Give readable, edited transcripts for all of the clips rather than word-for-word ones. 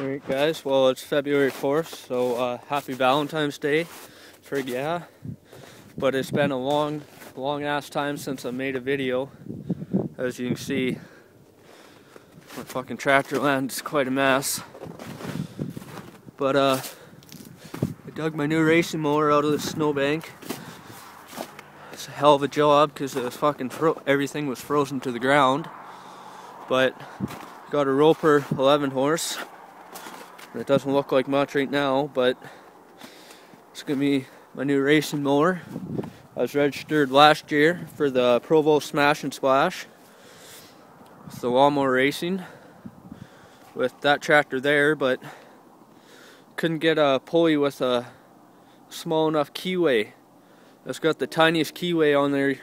Alright guys, well it's February 4th, so happy Valentine's Day, frig yeah. But it's been a long ass time since I made a video. As you can see, my fucking tractor land is quite a mess. But I dug my new racing mower out of the snowbank. It's a hell of a job because it was fucking everything was frozen to the ground. But got a Roper 11 horse. It doesn't look like much right now, but it's gonna be my new racing mower. I was registered last year for the Provo Smash and Splash. It's the lawnmower racing with that tractor there, but couldn't get a pulley with a small enough keyway. It's got the tiniest keyway on there,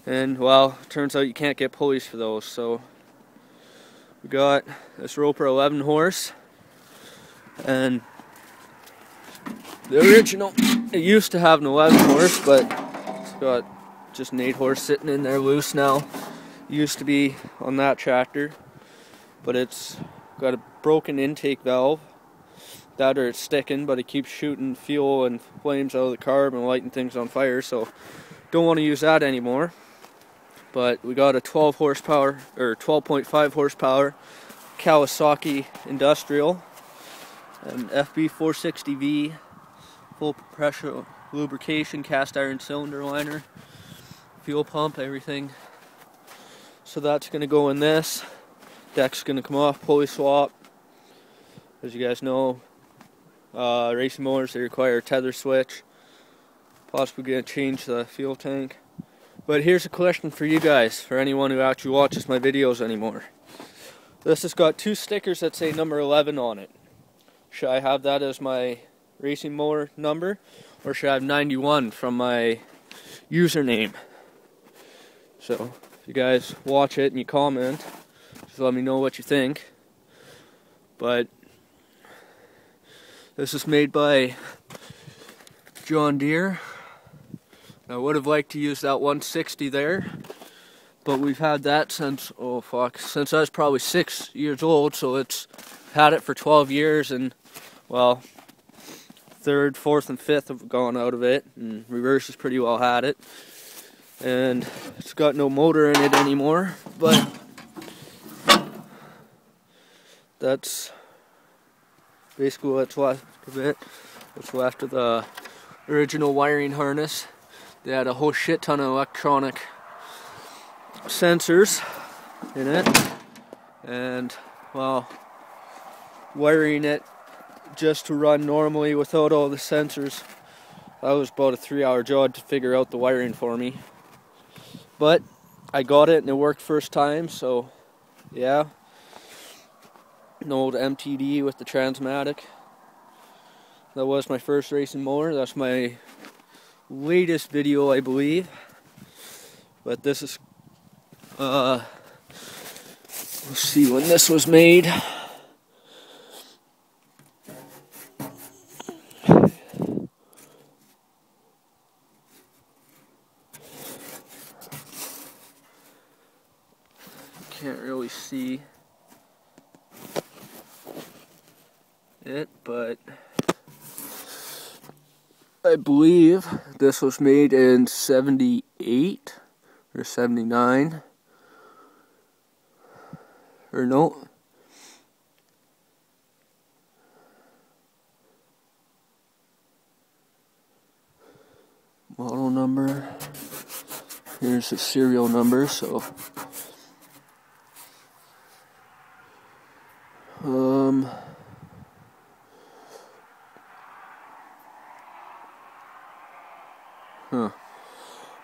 and well, it turns out you can't get pulleys for those. So we got this Roper 11 horse. And the original, it used to have an 11 horse, but it's got just an 8 horse sitting in there loose now. It used to be on that tractor, but it's got a broken intake valve. That or it's sticking, but it keeps shooting fuel and flames out of the carb and lighting things on fire, so don't want to use that anymore. But we got a 12 horsepower, or 12.5 horsepower Kawasaki Industrial. An FB 460V, full pressure lubrication, cast iron cylinder liner, fuel pump, everything. So that's going to go in this. Deck's going to come off, pulley swap. As you guys know, racing motors, they require a tether switch. Possibly going to change the fuel tank. But here's a question for you guys, for anyone who actually watches my videos anymore. This has got 2 stickers that say number 11 on it. Should I have that as my racing mower number, or should I have 91 from my username? So, if you guys watch it and you comment, just let me know what you think. But this is made by John Deere. I would have liked to use that 160 there, but we've had that since, oh fuck, since I was probably 6 years old, so it's had it for 12 years, and well, 3rd, 4th, and 5th have gone out of it, and reverse has pretty well had it. And it's got no motor in it anymore, but that's basically what's left of it. What's left of the original wiring harness. They had a whole shit ton of electronic sensors in it, and well, wiring it just to run normally without all the sensors, that was about a 3-hour job to figure out the wiring for me. But I got it and it worked first time, so yeah. An old MTD with the Transmatic. That was my first racing mower. That's my latest video, I believe. But this is let's see when this was made. Can't really see it, but I believe this was made in 78 or 79, or no, model number, here's the serial number, so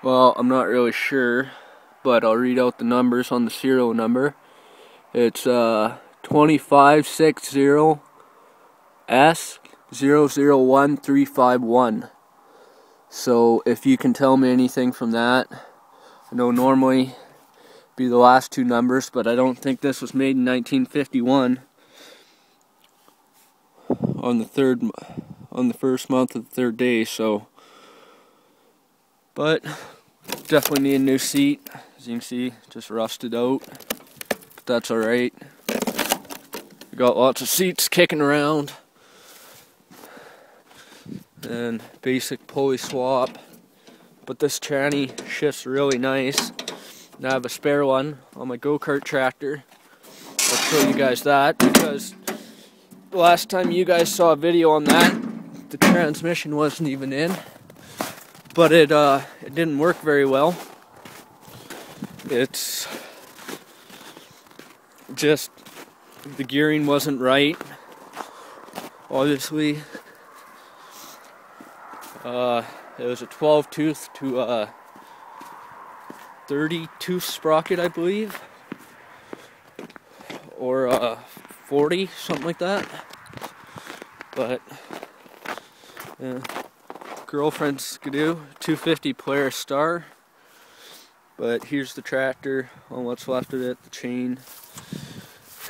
well, I'm not really sure, but I'll read out the numbers on the serial number. It's 2560S001351. So if you can tell me anything from that, I know normally be the last 2 numbers, but I don't think this was made in 1951 on the first month of the 3rd day, so. But definitely need a new seat. As you can see, just rusted out, but that's alright. We got lots of seats kicking around. And basic pulley swap. But this tranny shifts really nice. And I have a spare one on my go-kart tractor. I'll show you guys that because the last time you guys saw a video on that, the transmission wasn't even in. But it didn't work very well. It's just the gearing wasn't right. Obviously, it was a 12 tooth to 30 tooth sprocket, I believe, or 40, something like that. But yeah. Girlfriend's Skidoo 250 Polaris Star. But here's the tractor on what's left of it, the chain.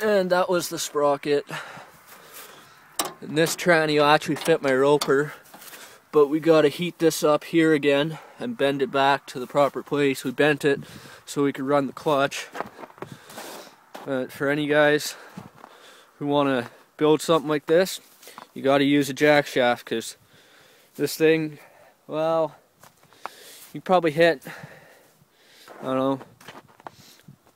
And that was the sprocket. And this tranny will actually fit my roper. But we gotta heat this up here again and bend it back to the proper place. We bent it so we could run the clutch. But for any guys who wanna build something like this, you gotta use a jack shaft, because this thing, well, you probably hit, I don't know,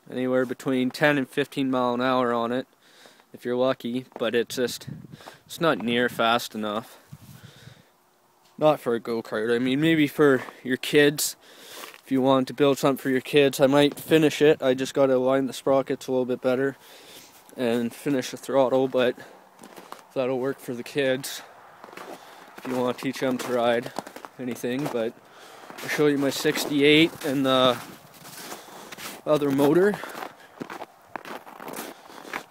anywhere between 10 and 15 mile an hour on it, if you're lucky, but it's not near fast enough. Not for a go-kart. I mean, maybe for your kids, if you want to build something for your kids. I might finish it. I just got to align the sprockets a little bit better and finish the throttle, but that'll work for the kids if you want to teach them to ride anything. But I'll show you my 68 and the other motor.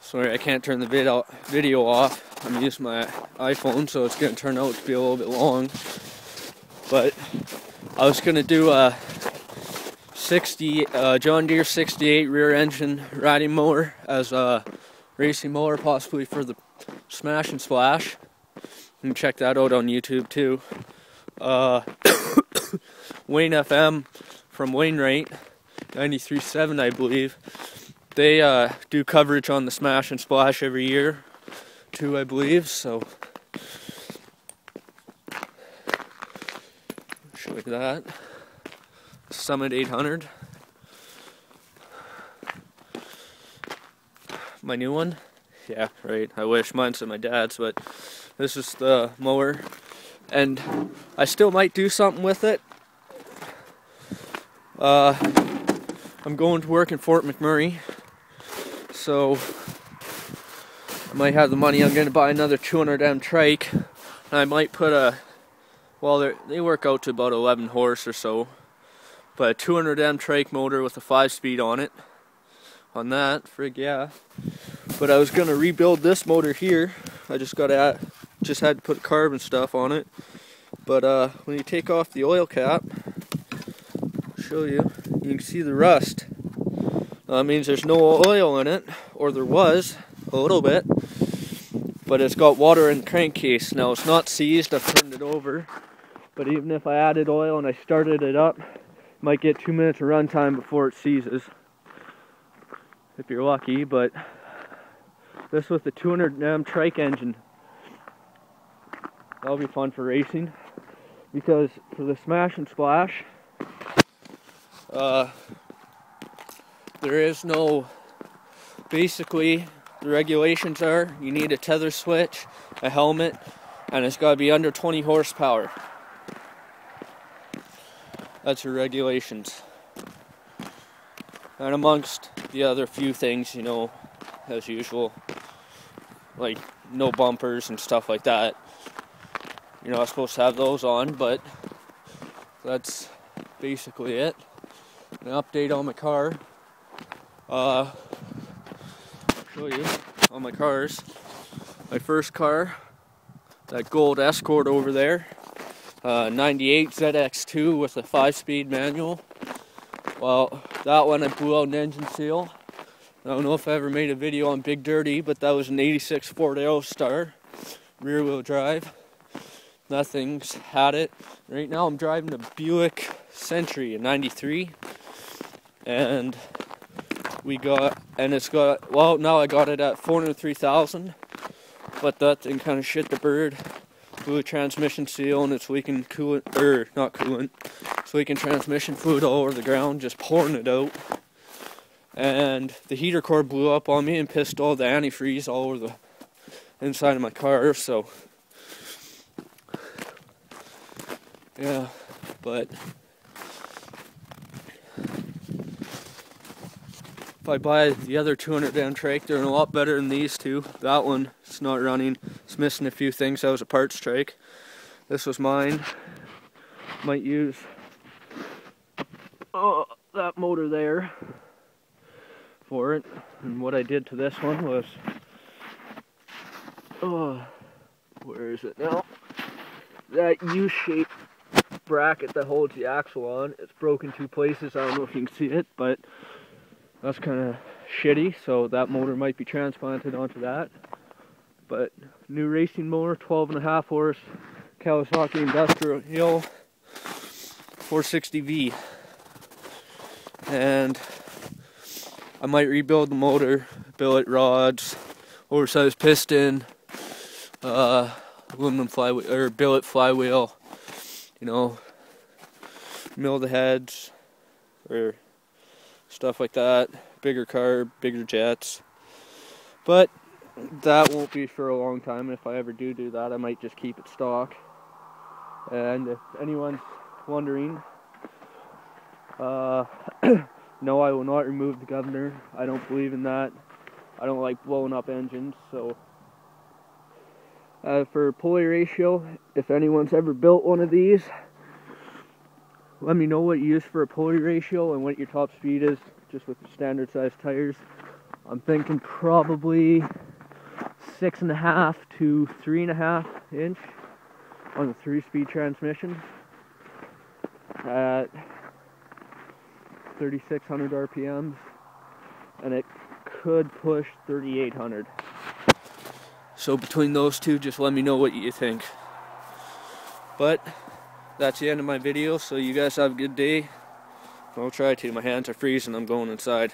Sorry, I can't turn the video off. I'm using my iPhone, so it's going to turn out to be a little bit long. But I was going to do a John Deere 68 rear engine riding mower as a racing mower, possibly for the Smash and Splash. You can check that out on YouTube too. Wayne FM from Wainwright, 93.7 I believe. They do coverage on the Smash and Splash every year too, I believe, so show you that. Summit 800. My new one? Yeah, right. I wish mine's at my dad's, but this is the mower. And I still might do something with it. I'm going to work in Fort McMurray, so I might have the money. I'm going to buy another 200M trike, and I might put they work out to about 11 horse or so, but a 200M trike motor with a 5-speed on it. On that, frig yeah. But I was going to rebuild this motor here. I just had to put carbon stuff on it. But when you take off the oil cap, I'll show you, you can see the rust. That means there's no oil in it, or there was a little bit, but it's got water in the crankcase. Now it's not seized, I've turned it over, but even if I added oil and I started it up, it might get 2 minutes of run time before it seizes, if you're lucky. But this with the 200M trike engine, that'll be fun for racing, because for the Smash and Splash, there is no, basically the regulations are you need a tether switch, a helmet, and it's got to be under 20 horsepower. That's your regulations. And amongst the other few things, you know, as usual, like no bumpers and stuff like that. You're not supposed to have those on, but that's basically it. An update on my car. Show you on my cars. My first car, that gold Escort over there, 98 ZX2 with a 5-speed manual. Well, that one I blew out an engine seal. I don't know if I ever made a video on Big Dirty, but that was an 86 Ford Aerostar, rear wheel drive. Nothing's had it. Right now I'm driving a Buick Century, a 93, and we got, and it's got, well, now I got it at 403,000, but that thing kind of shit the bird. Blew a transmission seal, and it's leaking coolant, or not coolant, it's leaking transmission fluid all over the ground, just pouring it out. And the heater cord blew up on me and pissed all the antifreeze all over the inside of my car, so yeah, but if I buy the other 200 trike, they're a lot better than these two. That one, it's not running, it's missing a few things. That was a parts trike. This was mine. Might use that motor there for it. And what I did to this one was, where is it now? That U-shaped bracket that holds the axle on, it's broken two places. I don't know if you can see it, but that's kind of shitty, so that motor might be transplanted onto that. But new racing motor, 12.5 horse, Kawasaki Industrial 460V. And I might rebuild the motor, billet rods, oversized piston, aluminum flywheel, or billet flywheel, you know, mill the heads, or stuff like that, bigger carb, bigger jets. But that won't be for a long time. If I ever do that, I might just keep it stock. And if anyone's wondering, no, I will not remove the governor. I don't believe in that. I don't like blowing up engines. So for pulley ratio, if anyone's ever built one of these, let me know what you use for a pulley ratio and what your top speed is, just with the standard size tires. I'm thinking probably 6.5 to 3.5 inch on the 3-speed transmission at 3,600 RPMs, and it could push 3,800. So between those two, just let me know what you think. But that's the end of my video, so you guys have a good day. I'll try to. My hands are freezing, I'm going inside.